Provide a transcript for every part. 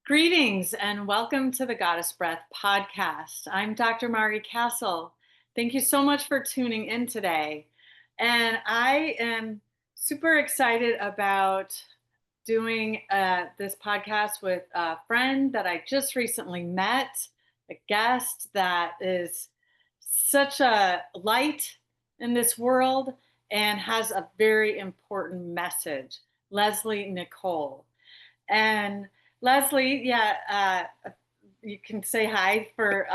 Greetings and welcome to the Goddess Breath podcast. I'm Dr. Mari Castle. Thank you so much for tuning in today. And I am super excited about doing this podcast with a friend that I just recently met, a guest that is such a light in this world and has a very important message, Lesley Nicole. And Lesley, you can say hi for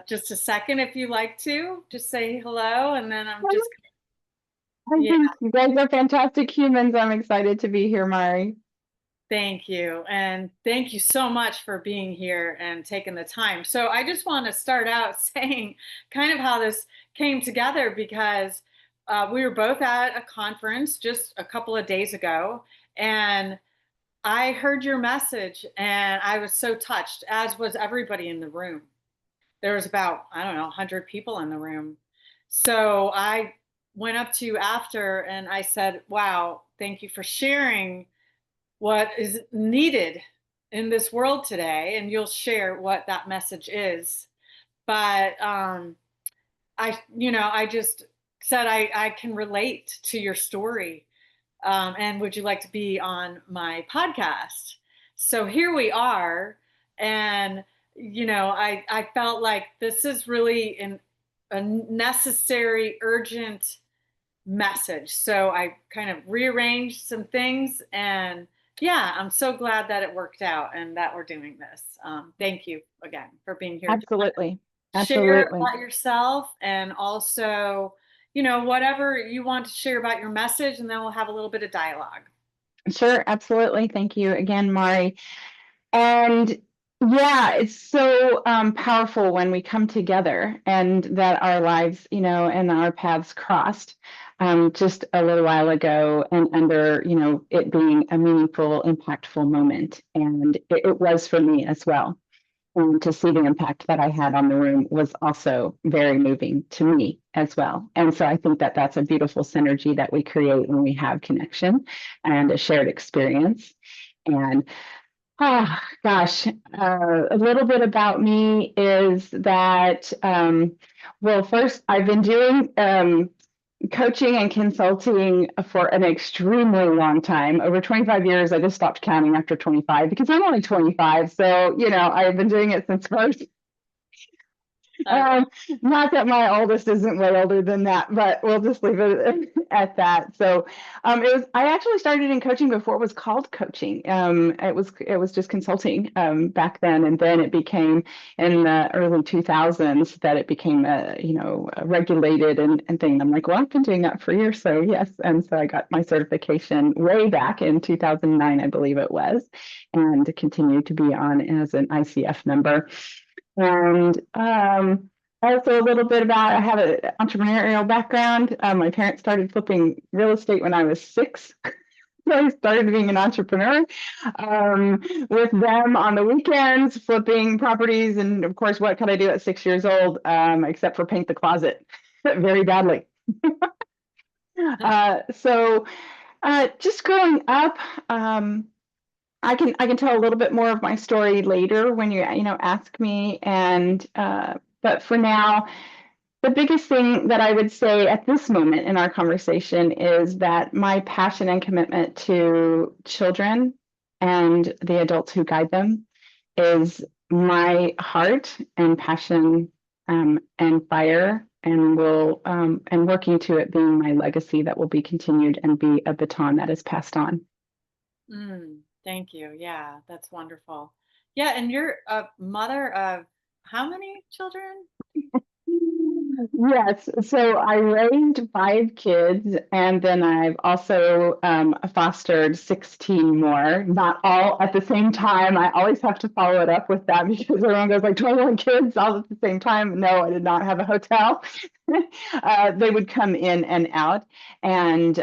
just a second if you like to. Just say hello, and then I'm just, I yeah, think you guys are fantastic humans. I'm excited to be here, Mari. thank you. And thank you so much for being here and taking the time. So I just want to start out saying kind of how this came together because we were both at a conference just a couple of days ago, and I heard your message and I was so touched, as was everybody in the room. There was about, I don't know, 100 people in the room. So I went up to you after and I said, wow, thank you for sharing what is needed in this world today. And you'll share what that message is. But I just said I can relate to your story, and would you like to be on my podcast? So here we are. And, I felt like this is really a necessary, urgent message. So I kind of rearranged some things. And yeah, I'm so glad that it worked out and that we're doing this. Thank you again for being here. Absolutely. Share Absolutely. about yourself and also, whatever you want to share about your message, and then we'll have a little bit of dialogue. Sure. Absolutely. Thank you again, Mari. And yeah, it's so powerful when we come together and that our lives, and our paths crossed just a little while ago and under, it being a meaningful, impactful moment. And it was for me as well. And to see the impact that I had on the room was also very moving to me as well. And so I think that that's a beautiful synergy that we create when we have connection and a shared experience. And gosh, a little bit about me is that, well, first, I've been doing coaching and consulting for an extremely long time, over 25 years. I just stopped counting after 25 because I'm only 25. So, I've been doing it since birth. I love. Um, Not that my oldest isn't way older than that, but we'll just leave it at that. So, I actually started in coaching before it was called coaching. It was just consulting back then, and then it became in the early 2000s that it became regulated and thing. I'm like, well, I've been doing that for years, so yes. And so I got my certification way back in 2009, I believe it was, and continued to be on as an ICF member. And also a little bit about I have an entrepreneurial background. My parents started flipping real estate when I was 6. So I started being an entrepreneur with them on the weekends, flipping properties. And of course, what could I do at 6 years old except for paint the closet very badly? Just growing up, I can tell a little bit more of my story later when you ask me. And but for now, the biggest thing that I would say at this moment in our conversation is that my passion and commitment to children and the adults who guide them is my heart and passion and fire, and will and working to it being my legacy that will be continued and be a baton that is passed on. Thank you. Yeah, that's wonderful. Yeah, and you're a mother of how many children? Yes, so I raised 5 kids, and then I've also fostered 16 more, not all at the same time. I always have to follow it up with that because everyone goes like 21 kids all at the same time. No, I did not have a hotel. They would come in and out, and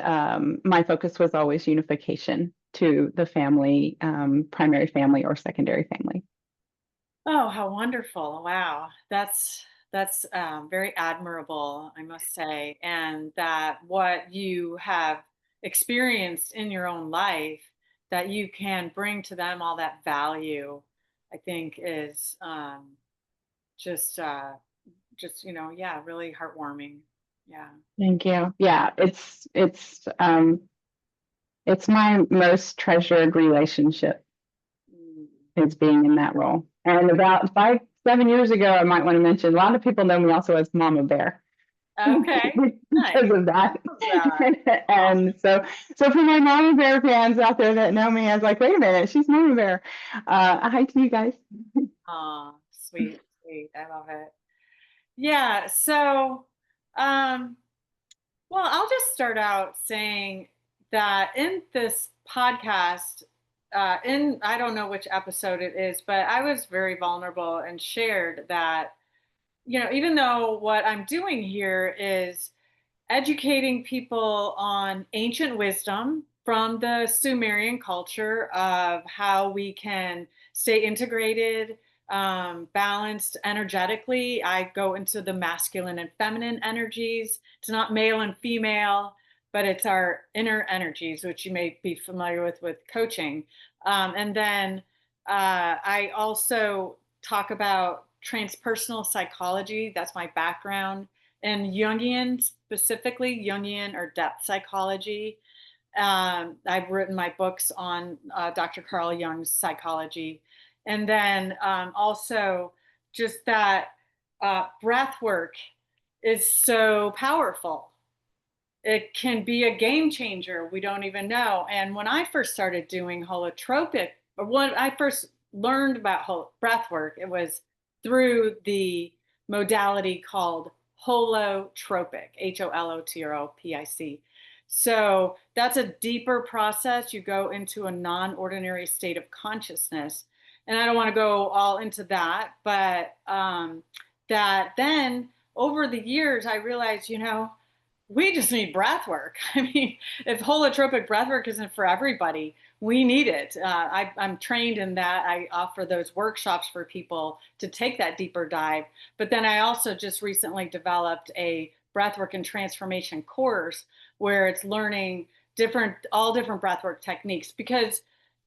my focus was always unification to the family, primary family or secondary family. Oh, how wonderful. Wow. That's very admirable, I must say. And that what you have experienced in your own life, that you can bring to them all that value. I think is just yeah, really heartwarming. Yeah. Thank you. Yeah, it's my most treasured relationship Mm. is being in that role. And about 5, 7 years ago, I might want to mention a lot of people know me also as Mama Bear Okay. Nice. because of that. Love that. And so for my Mama Bear fans out there that know me, I was like, wait a minute, she's Mama Bear. Hi to you guys. Aw, sweet, sweet. I love it. Yeah. So, um, well, I'll just start out saying that in this podcast, in I don't know which episode it is, but I was very vulnerable and shared that, even though what I'm doing here is educating people on ancient wisdom from the Sumerian culture of how we can stay integrated, balanced energetically. I go into the masculine and feminine energies. It's not male and female, but it's our inner energies, which you may be familiar with coaching. And then I also talk about transpersonal psychology. That's my background, and Jungian, specifically Jungian or depth psychology. I've written my books on Dr. Carl Jung's psychology. And then also just that breath work is so powerful. It can be a game changer. We don't even know. And when I first started doing holotropic, or when I first learned about breath work, it was through the modality called holotropic, HOLOTROPIC. So that's a deeper process. You go into a non ordinary state of consciousness. And I don't want to go all into that, but that then over the years, I realized, we just need breath work. I mean, if holotropic breath work isn't for everybody, we need it. I'm trained in that. I offer those workshops for people to take that deeper dive. But then I also just recently developed a breathwork and transformation course where it's learning all different breathwork techniques, because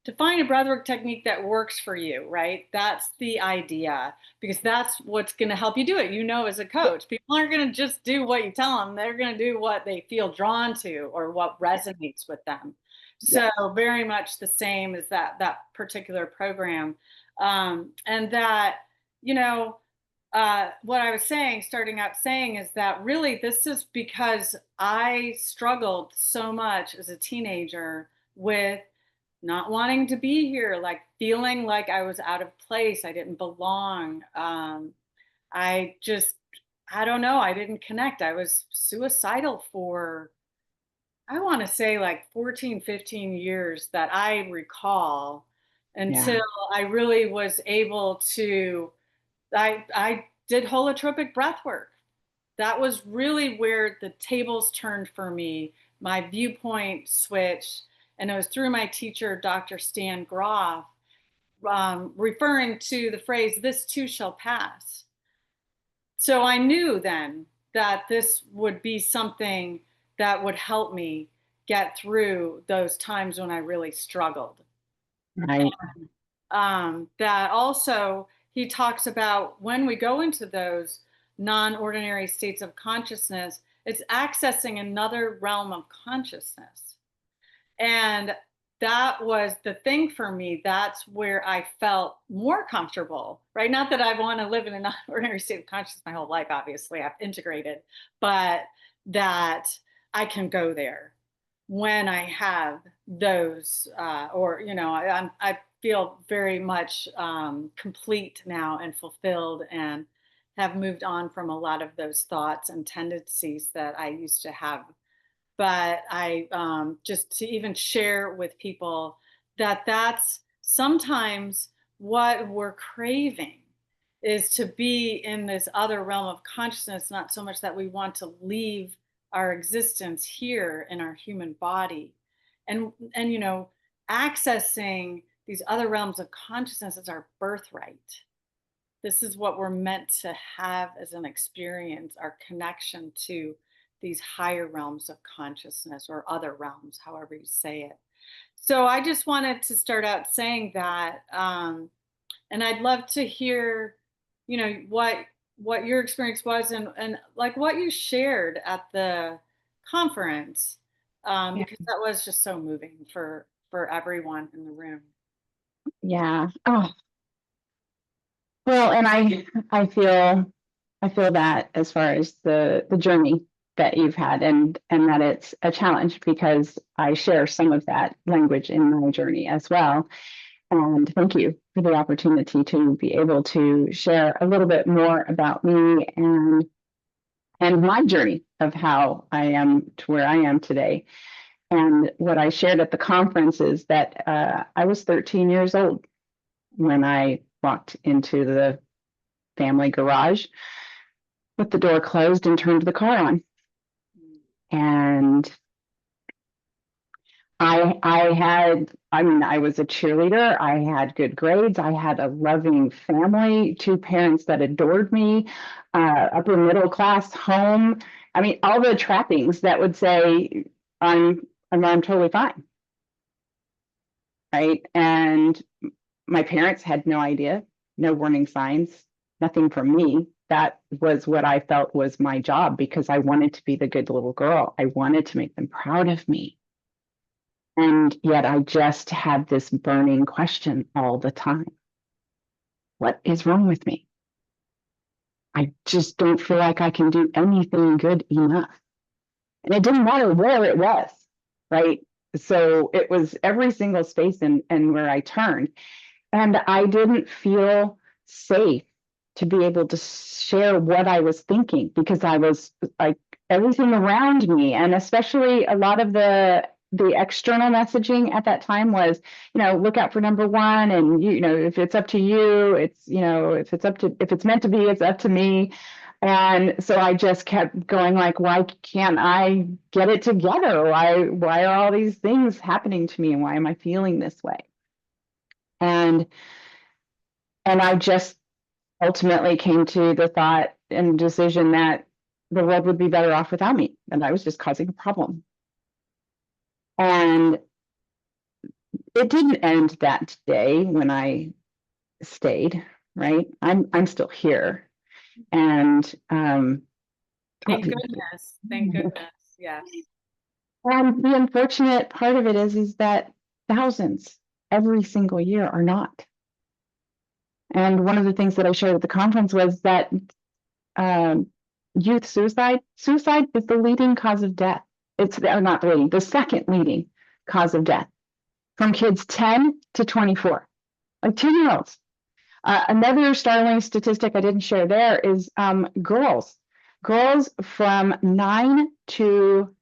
to find a breathwork technique that works for you, right? That's the idea, because that's what's going to help you do it. As a coach, people aren't going to just do what you tell them. They're going to do what they feel drawn to or what resonates with them. Yeah. So very much the same as that particular program. And that, what I was starting out saying is that really this is because I struggled so much as a teenager with not wanting to be here, like feeling like I was out of place, I didn't belong. I just, I don't know, I didn't connect. I was suicidal for, I want to say like 14, 15 years that I recall, Yeah. until I really was able to, I did holotropic breath work. That was really where the tables turned for me. My viewpoint switched, and it was through my teacher, Dr. Stan Groff, referring to the phrase, "This too shall pass." So I knew then that this would be something that would help me get through those times when I really struggled. Right. That also he talks about when we go into those non-ordinary states of consciousness, it's accessing another realm of consciousness. And that was the thing for me. That's where I felt more comfortable, right? Not that I want to live in a non-ordinary state of consciousness my whole life, obviously, I've integrated, but that I can go there when I have those, I feel very much complete now and fulfilled, and have moved on from a lot of those thoughts and tendencies that I used to have. But I just to even share with people that that's sometimes what we're craving, is to be in this other realm of consciousness, not so much that we want to leave our existence here in our human body. And accessing these other realms of consciousness is our birthright. This is what we're meant to have as an experience, our connection to these higher realms of consciousness, or other realms, however you say it. So I just wanted to start out saying that And I'd love to hear, what your experience was, and like what you shared at the conference, Yeah. because that was just so moving for everyone in the room. Yeah. Oh, well, and I feel that as far as the journey that you've had, and that it's a challenge because I share some of that language in my journey as well. And thank you for the opportunity to be able to share a little bit more about me and my journey of how I am to where I am today. And what I shared at the conference is that I was 13 years old when I walked into the family garage with the door closed and turned the car on. And I was a cheerleader. I had good grades. I had a loving family, two parents that adored me, upper middle class home. I mean, all the trappings that would say I'm totally fine, right? And my parents had no idea, no warning signs, nothing from me. That was what I felt was my job because I wanted to be the good little girl. I wanted to make them proud of me. And yet I just had this burning question all the time. What is wrong with me? I just don't feel like I can do anything good enough. And it didn't matter where it was, right? So it was every single space and where I turned. And I didn't feel safe to be able to share what I was thinking because I was like everything around me, and especially a lot of the external messaging at that time was, look out for number one, and if it's up to you, it's if it's meant to be, it's up to me. And so I just kept going like, why can't I get it together? Why are all these things happening to me, and why am I feeling this way? And I just ultimately came to the thought and decision that the world would be better off without me, and I was just causing a problem. And it didn't end that day when I stayed, right? I'm still here. And Thank goodness. Thank goodness. Yes. and the unfortunate part of it is that thousands every single year are not. And one of the things that I shared at the conference was that um, youth suicide is the leading cause of death. It's not the leading, the second leading cause of death from kids 10 to 24, like 2-year-olds. Another startling statistic I didn't share there is girls from 9 to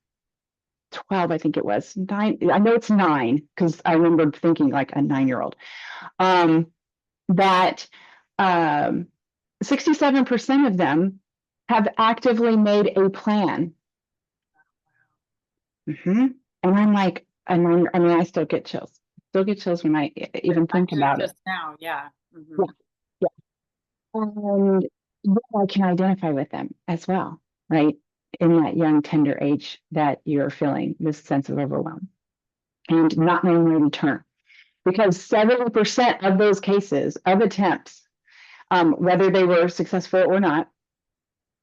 12, I think it was 9. I know it's 9 because I remember thinking like a 9-year-old. That 67% of them have actively made a plan. Mm-hmm. And I'm like, I mean, I still get chills. Still get chills when I even think about it. Just now, yeah. Mm-hmm. Yeah, yeah. And yeah, I can identify with them as well, right? In that young, tender age that you're feeling this sense of overwhelm and not knowing where to turn. Because 70% of those cases of attempts, whether they were successful or not,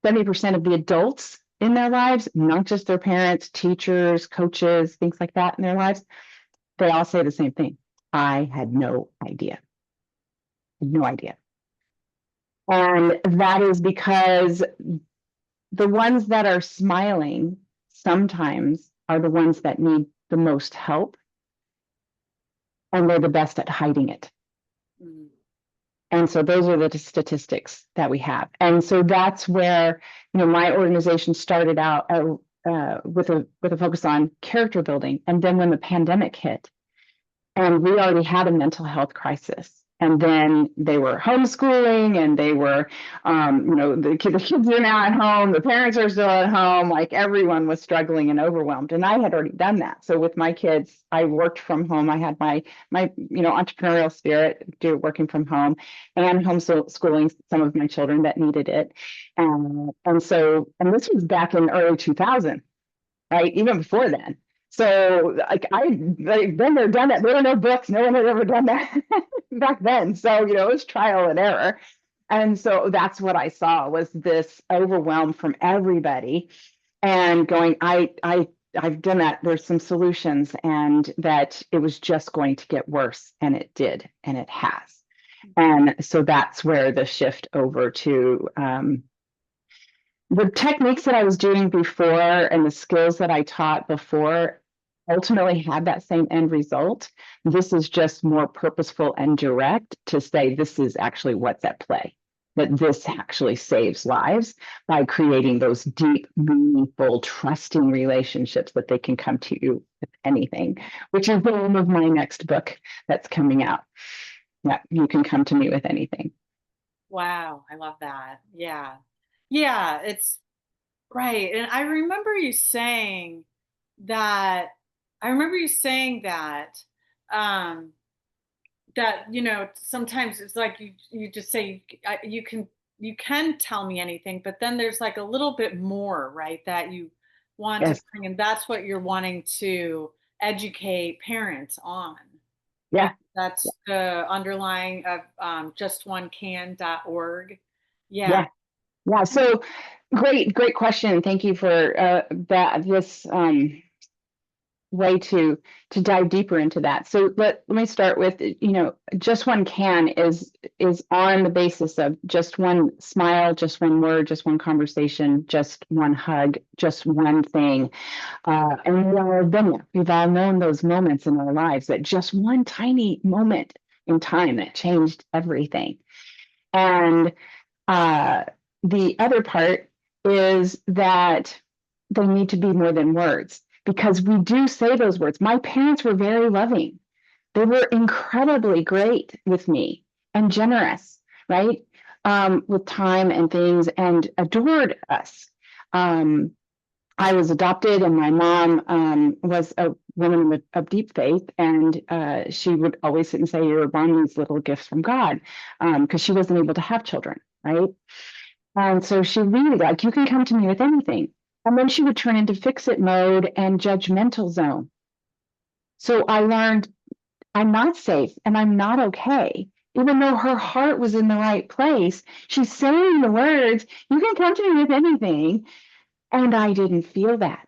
70% of the adults in their lives, not just their parents, teachers, coaches, things like that in their lives, they all say the same thing. I had no idea. No idea. And that is because the ones that are smiling sometimes are the ones that need the most help, and they're the best at hiding it. Mm-hmm. And so those are the statistics that we have. And so that's where, my organization started out with a focus on character building. And then when the pandemic hit, and we already had a mental health crisis. And then they were homeschooling, and they were, the kids are now at home, the parents are still at home, like everyone was struggling and overwhelmed. And I had already done that. So with my kids, I worked from home. I had my entrepreneurial spirit, working from home, and homeschooling some of my children that needed it. And this was back in early 2000, right? Even before then. So like like been there, done that. There were no books. No one had ever done that back then. So, it was trial and error. And so that's what I saw was this overwhelm from everybody and going, I've done that. There's some solutions, and that it was just going to get worse. And it did, and it has. And so that's where the shift over to the techniques that I was doing before and the skills that I taught before ultimately had that same end result. This is just more purposeful and direct to say this is actually what's at play, that this actually saves lives by creating those deep, meaningful, trusting relationships that they can come to you with anything, which is the name of my next book that's coming out. Yeah, you can come to me with anything. Wow, I love that. Yeah. Yeah, it's right. And that I remember you saying um that, sometimes it's like you just say you can tell me anything, but then there's like a little bit more, right, that you want to Yes. bring, and that's what you're wanting to educate parents on. And Yeah. that's the underlying of justonecan.org. Yeah. Yeah. Yeah. So great question. Thank you for this way to dive deeper into that. So let me start with, just one can is on the basis of just one smile, just one word, just one conversation, just one hug, just one thing. And we all have been there. We've all known those moments in our lives, that just one tiny moment in time that changed everything. And uh, the other part is that they need to be more than words, because we do say those words. My parents were very loving. They were incredibly great with me and generous, right? With time and things, and adored us. Um, I was adopted, and my mom was a woman of deep faith, and she would always sit and say, "You're born these little gifts from God," because she wasn't able to have children, right? And so she really like, "You can come to me with anything." And then she would turn into fix it mode and judgmental zone. So I learned I'm not safe and I'm not okay. Even though her heart was in the right place, she's saying the words, "You can come to me with anything." And I didn't feel that.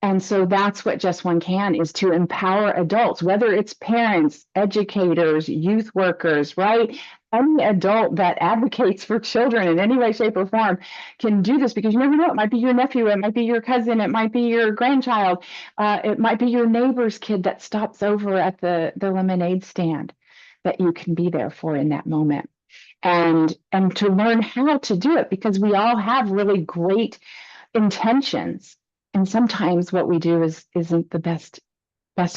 And so that's what Just One Can is, to empower adults, whether it's parents, educators, youth workers, right? Any adult that advocates for children in any way, shape, or form can do this, because you never know. It might be your nephew, it might be your cousin, it might be your grandchild, it might be your neighbor's kid that stops over at the lemonade stand that you can be there for in that moment. And to learn how to do it, because we all have really great intentions, and sometimes what we do isn't the best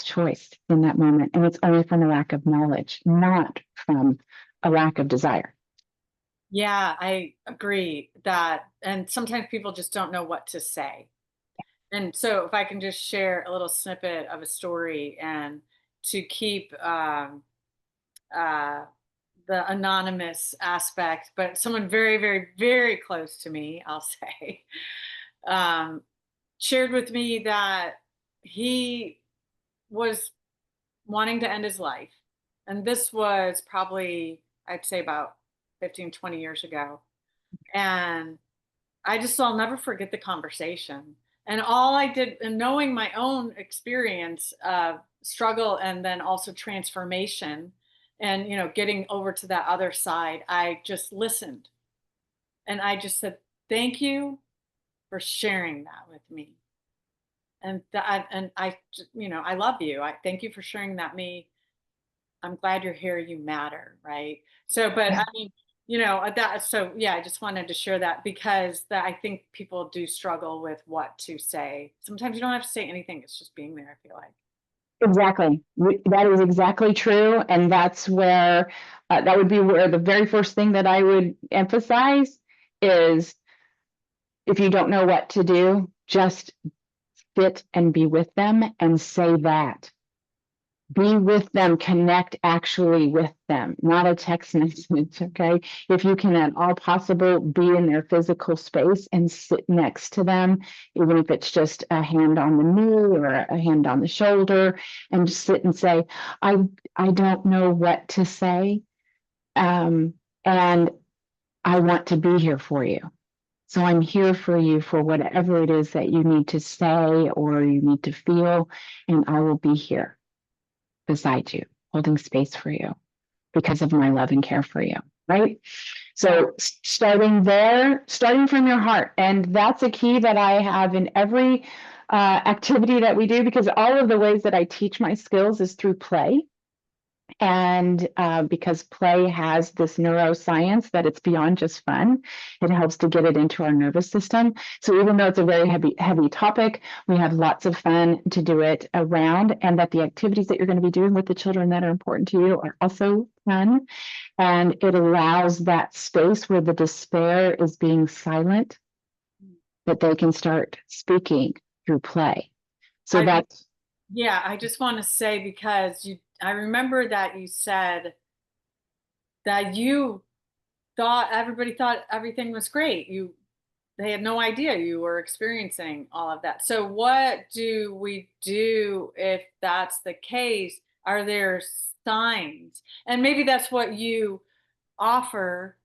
choice in that moment, and it's only from a lack of knowledge, not from a lack of desire. Yeah, I agree that, and sometimes people just don't know what to say. And so if I can just share a little snippet of a story, and to keep uh, the anonymous aspect, but someone very, very, very close to me, I'll say, um, shared with me that he was wanting to end his life. And this was probably, I'd say, about 15, 20 years ago. And I'll never forget the conversation. And all I did, and knowing my own experience of struggle and then also transformation, and, getting over to that other side, I just listened. And I just said, "Thank you for sharing that with me." I love you. I thank you for sharing that me. I'm glad you're here. You matter, right? So, but Yeah, I mean, that. So, yeah, I just wanted to share that, because that I think people do struggle with what to say. Sometimes you don't have to say anything. It's just being there, I feel like. exactly. That is exactly true, and that's where that would be where the very first thing that I would emphasize is, if you don't know what to do, just sit and be with them and say that. Be with them, connect actually with them, not a text message. Okay. If you can at all possible, be in their physical space and sit next to them, even if it's just a hand on the knee or a hand on the shoulder, and just sit and say, I, I don't know what to say. And I want to be here for you. So I'm here for you for whatever it is that you need to say or you need to feel, and I will be here beside you, holding space for you because of my love and care for you. Right. Yeah. So starting there, starting from your heart. And that's a key that I have in every activity that we do, because all of the ways that I teach my skills is through play. And because play has this neuroscience that it's beyond just fun, it helps to get it into our nervous system. So even though it's a very heavy topic, we have lots of fun to do it around, and that the activities that you're going to be doing with the children that are important to you are also fun. And it allows that space where the despair is being silent, that they can start speaking through play. So I that's Yeah, I just want to say, because I remember that you said that you thought everybody thought everything was great. They had no idea you were experiencing all of that. So what do we do if that's the case? Are there signs? And maybe that's what you offer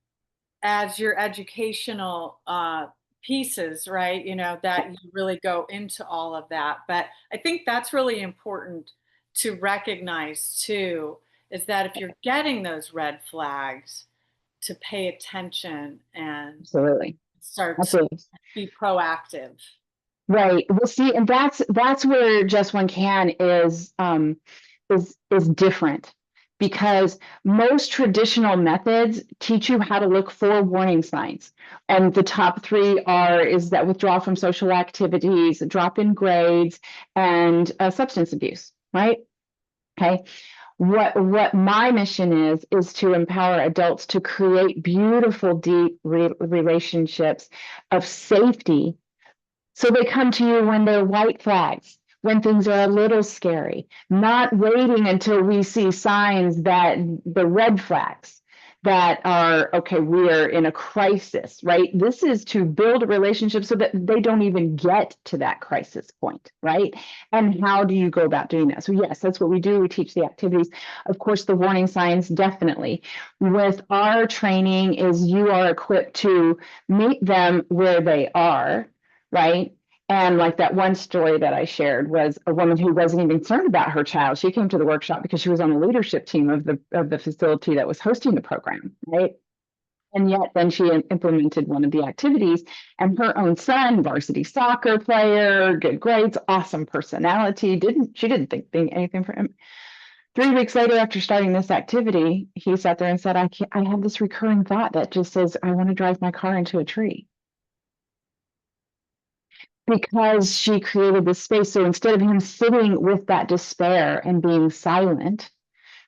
as your educational pieces, right? That you really go into all of that. But I think that's really important to recognize too, is that if you're getting those red flags, to pay attention and absolutely, start to absolutely. be proactive. Right. Well, see, and that's where Just One Can is different, because most traditional methods teach you how to look for warning signs. And the top three are is that withdrawal from social activities, drop in grades, and substance abuse, right? Okay. What my mission is to empower adults to create beautiful, deep relationships of safety, so they come to you when they're white flags, when things are a little scary, not waiting until we see signs that the red flags that are, okay, we are in a crisis, right? This is to build a relationship so that they don't even get to that crisis point, right? And how do you go about doing that? So, yes, that's what we do. We teach the activities. Of course, the warning signs, definitely. With our training, is you are equipped to meet them where they are, right? And like that one story that I shared was a woman who wasn't even concerned about her child. She came to the workshop because she was on the leadership team of the facility that was hosting the program, right? And yet then she implemented one of the activities, and her own son, varsity soccer player, good grades, awesome personality, didn't think anything for him. 3 weeks later, after starting this activity, he sat there and said, I have this recurring thought that just says, I want to drive my car into a tree, because she created this space. So instead of him sitting with that despair and being silent,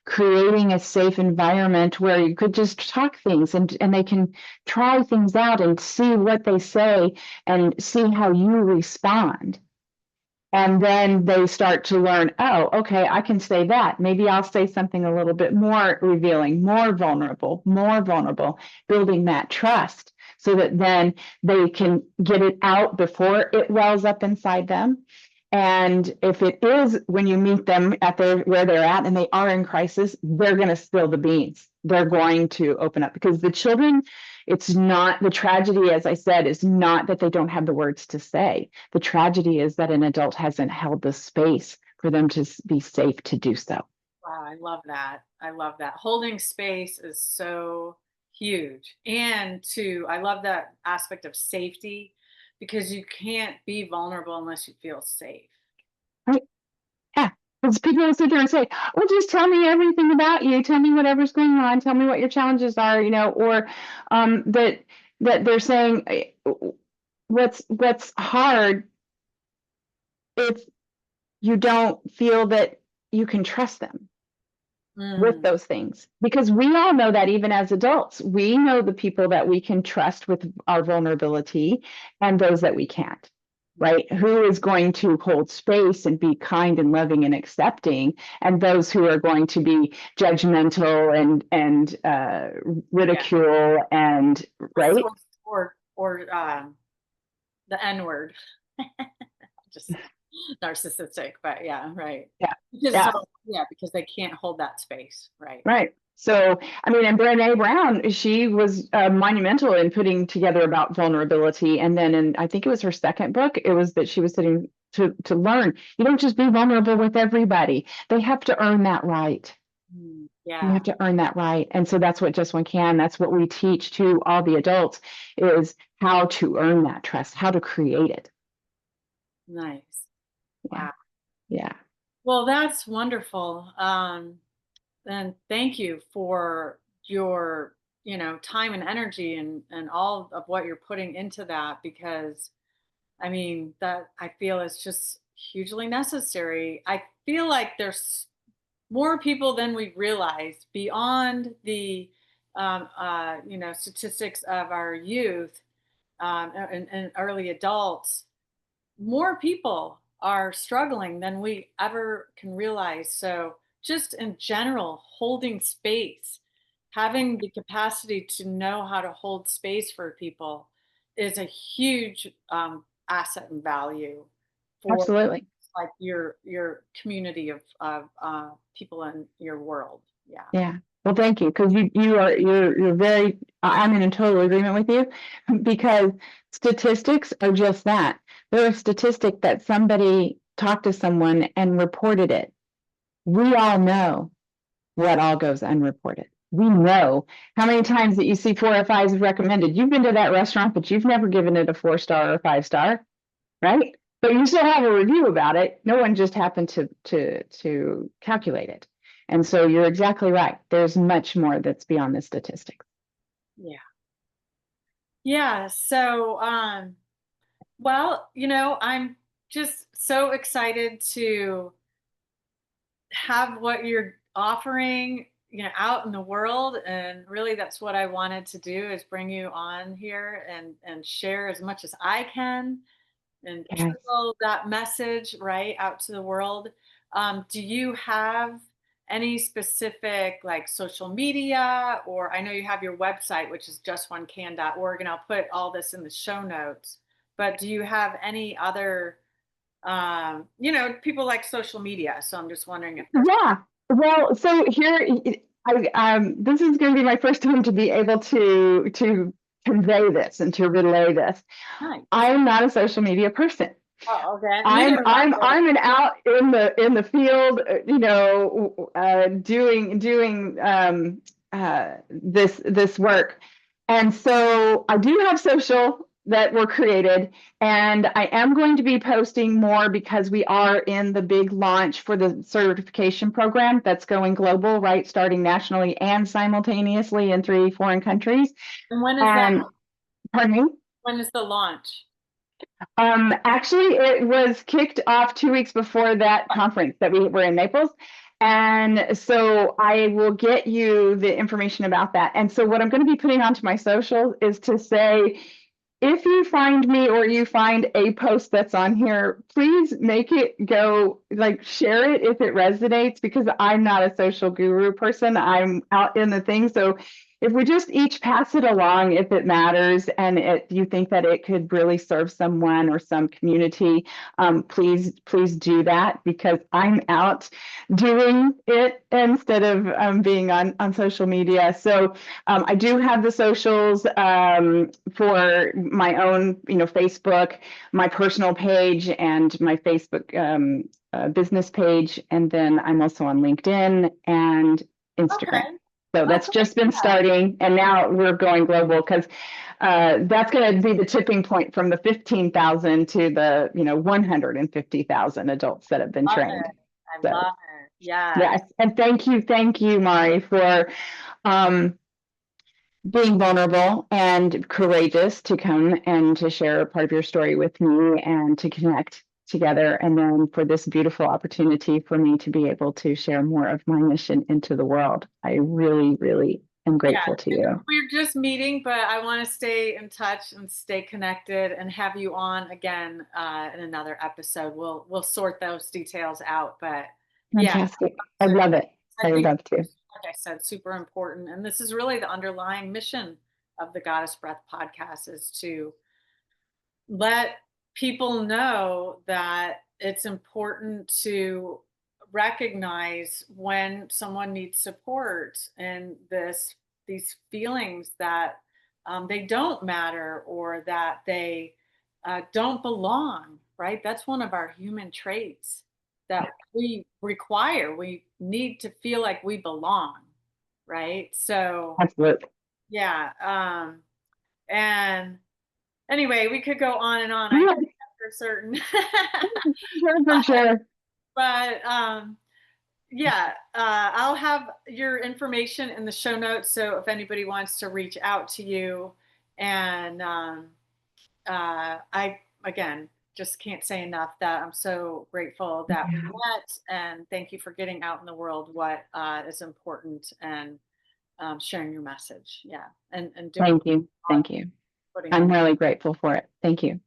creating a safe environment where you could just talk things, and they can try things out and see what they say and see how you respond. And then they start to learn, oh, okay, I can say that. Maybe I'll say something a little bit more revealing, more vulnerable, building that trust so that then they can get it out before it wells up inside them. And if it is when you meet them at where they're at and they are in crisis, they're going to spill the beans. They're going to open up, because the children, it's not the tragedy, as I said, is not that they don't have the words to say. The tragedy is that an adult hasn't held the space for them to be safe to do so. Wow, I love that. I love that. Holding space is so huge. And I love that aspect of safety, because you can't be vulnerable unless you feel safe. Right? Yeah. Because people will sit there and say, well, just tell me everything about you. Tell me whatever's going on. Tell me what your challenges are, or that they're saying what's hard if you don't feel that you can trust them with Mm, those things, because we all know that even as adults, we know the people that we can trust with our vulnerability and those that we can't. right? Who is going to hold space and be kind and loving and accepting, and those who are going to be judgmental and Yeah. ridicule and right? Or the N word. Just narcissistic, but yeah, right. Yeah, Because yeah, yeah, because they can't hold that space, right? right. So, I mean, and Brené Brown, she was monumental in putting together about vulnerability. And then, in I think it was her second book, it was that she was sitting to learn. You don't just be vulnerable with everybody. They have to earn that right. You Yeah, have to earn that right. And so that's what Just One Can. That's what we teach to all the adults is how to earn that trust, how to create it. nice. Yeah, Wow. yeah, Well, that's wonderful. And thank you for your, time and energy and all of what you're putting into that because I mean, that I feel is just hugely necessary. I feel like there's more people than we realize beyond the statistics of our youth and early adults. More people are struggling than we ever can realize. So just in general, holding space, having the capacity to know how to hold space for people is a huge asset and value for absolutely. like your community of people in your world. Yeah. Yeah. Well, thank you, because you're very. I'm in total agreement with you, because statistics are just that. They're a statistic that somebody talked to someone and reported it. We all know what all goes unreported. We know how many times that you see 4 or 5s recommended. You've been to that restaurant, but you've never given it a 4 star or 5 star, right? But you still have a review about it. No one just happened to calculate it. And so you're exactly right. There's much more that's beyond the statistics. Yeah. Yeah. So well, I'm just so excited to have what you're offering, out in the world. And really that's what I wanted to do is bring you on here and share as much as I can and Yes. trickle that message right out to the world. Do you have any specific like social media, or I know you have your website, which is justonecan.org, and I'll put all this in the show notes. But do you have any other, people like social media. So I'm just wondering if there's Yeah. Well, so here, this is going to be my first time to be able to convey this and to relay this. nice. I'm not a social media person. Oh, okay. Neither I'm am I I'm really. I'm an out in the field, doing this work, and so I do have social that were created, and I am going to be posting more because we are in the big launch for the certification program that's going global, right, starting nationally and simultaneously in 3 foreign countries. And when is that? And pardon me. When is the launch? Actually, it was kicked off 2 weeks before that conference that we were in Naples. And so I will get you the information about that. And so what I'm going to be putting onto my social is to say, if you find me or you find a post that's on here, please make it go, like, share it if it resonates, because I'm not a social guru person. I'm out in the thing. So if we just each pass it along, if it matters and you think that it could really serve someone or some community, please do that, because I'm out doing it instead of being on social media. So I do have the socials for my own, Facebook, my personal page, and my Facebook business page. And then I'm also on LinkedIn and Instagram. Okay. So Oh, that's great. just been Yeah. starting. And now we're going global, because that's going to be the tipping point from the 15,000 to the 150,000 adults that have been Love trained. it. I So love it. Yes. yes, and thank you, Mari, for um, being vulnerable and courageous to come and to share part of your story with me and to connect together. And then for this beautiful opportunity for me to be able to share more of my mission into the world. I really, really am Yeah, grateful to and you. we're just meeting, but I want to stay in touch and stay connected and have you on again in another episode. We'll sort those details out, but yeah, Fantastic. I love it. I I would think, love to. like I said, super important. And this is really the underlying mission of the Goddess Breath podcast is to let people know that it's important to recognize when someone needs support and these feelings that they don't matter or that they don't belong, right? That's one of our human traits that we require. We need to feel like we belong, right? So Absolutely. yeah, and anyway, we could go on and on. I Yeah, for certain. for sure. But yeah, I'll have your information in the show notes. So if anybody wants to reach out to you, and I again just can't say enough that I'm so grateful that we Yeah. met, and thank you for getting out in the world what is important and sharing your message. Yeah, and doing Thank you. Thank you. putting I'm on. really grateful for it. Thank you.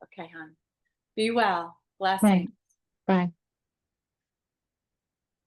Okay, hon. Be well. Blessings. Thanks. Bye.